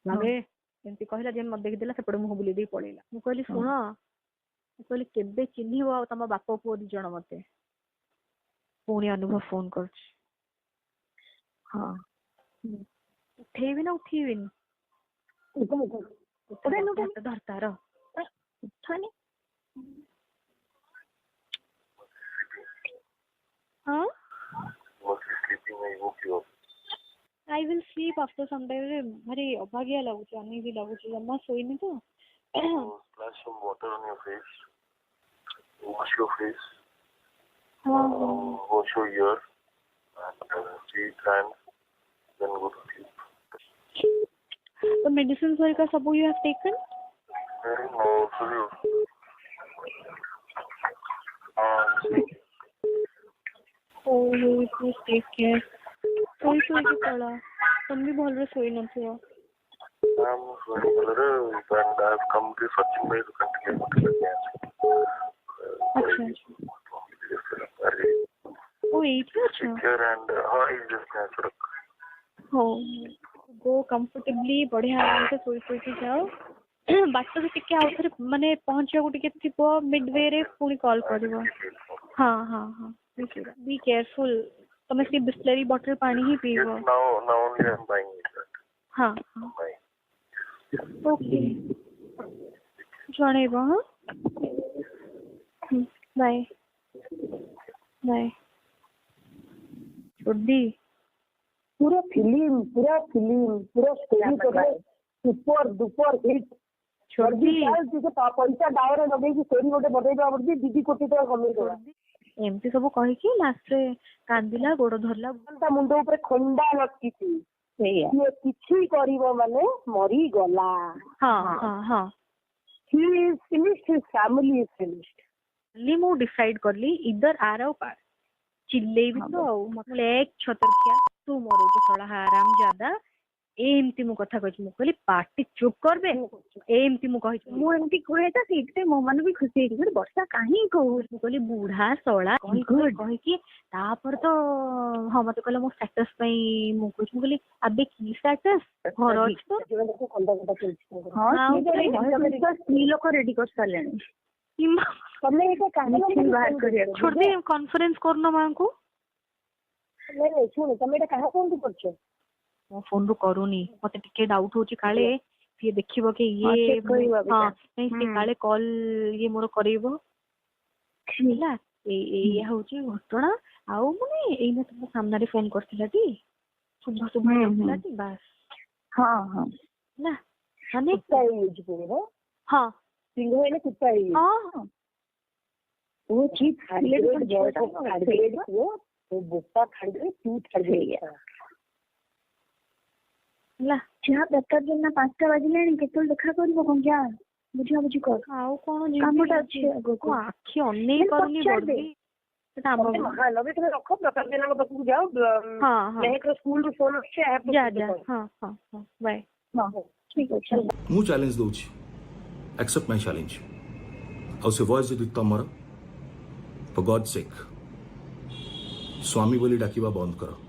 भावे एमती कहला जे मत देखिदेला सेपटे मुह बुले दे पळेला मु कहली सुन मु कहली केबे चिन्हिबो आ तम बाप पुओ दि जण मते पुणी अनुभव फोन कर हाँ उठेबी ना उठेबी धरतार उठानी हाँ I will sleep after some time. भारी अभागिया लागुच अनेक लागुच जम्मा सोईनी तो Splash some water on your face. Wash your face. Wash your ear. And teeth and then go to sleep. The medicines का सब you have taken? No, sorry. Oh, please take care. सोई सोई की पड़ा तुम भी भल रे सोई न थे I'm sorry, brother, and I've come to such a way to continue with the dance. अच्छा ओ एट अच्छा Here and how is this natural? हो गो कंफर्टेबली बढ़िया आराम से सोई सोई की जाओ बाट से टिके आउ थरे माने पहुंचिया को टिके थिबो मिडवे रे पुनी कॉल करबो हां हां हां बी केयरफुल तमे से बिस्लरी बॉटल पानी ही पीबो Now only I'm buying it. हां हां ओके जणेबो हां बाय बाय छोड़ी पूरा फिल्म पूरा स्टोरी करे सुपर डुपर हिट छोड़ी तुझे पैसा डावर लगे कि स्टोरी गोटे बतेइबा बडी दीदी कोटी तो कमी कर एमती सब कहि कि लास्ट रे कांदिला गोड़ धरला ता मुंड ऊपर खंडा लटकीची ये किछि करिवो माने मरी गला हां हां हां he is finished his family is finished ली मु डिसाइड करली इधर आरो पार चिल्ले भी तो मतलब एक छतरकिया तू मोरो जो सड़ा हराम ज्यादा एमती मु कथा कहछि मु कहली पार्टी चुप करबे एमती मु कहछि मु एमती कोहे त सीटते मो मन भी खुशी हे वर्षा काहे कहू मु कहली बूढ़ा सड़ा कहि कि तापर तो हां मते कहले मो स्टेटस पई मु कहली अबे की स्टेटस घर अछि तो जीवन को खंडा खंडा चलछि हां स्त्री लोक रेडी कर सालेनी तमे एटा काहे बाहर करिया छोड़ दे कॉन्फ्रेंस करनो मां को नहीं सुन तमे एटा काहे फोन करछो मो फोन रो करूनी मते टिके डाउट होची काले ये देखिबो के ये हां नहीं से काले कॉल ये मोर करेबो छिला ए होची घटना आउ माने एइना तुम सामने रे फोन करथिला ती सुबह सुबह करथिला ती बस हां हां ना हने कुत्ता यूज करो हां सिंगो ने कुत्ता यूज हां वो चीज खाली वो बुक्का खड़ गई तू खड़ गया ला क्या बेकार दिन ना 5टा बाजिलेनी केतल देखा करबो कोन जा बुझा बुझी कर आउ कोन जी कामटा अछि को आखी अन्ने करनी बडगी सेटा हम हां लगे तुम रखो बेकार दिन ना बकु जाओ हां हां लेक स्कूल रो फोन अछि ऐप जा जा हां हां हां बाय हां ठीक अछि मु चैलेंज दोछि एक्सेप्ट माय चैलेंज आउ से वॉइस जदि तमर फॉर गॉड सेक स्वामी बोली डाकिबा बंद करो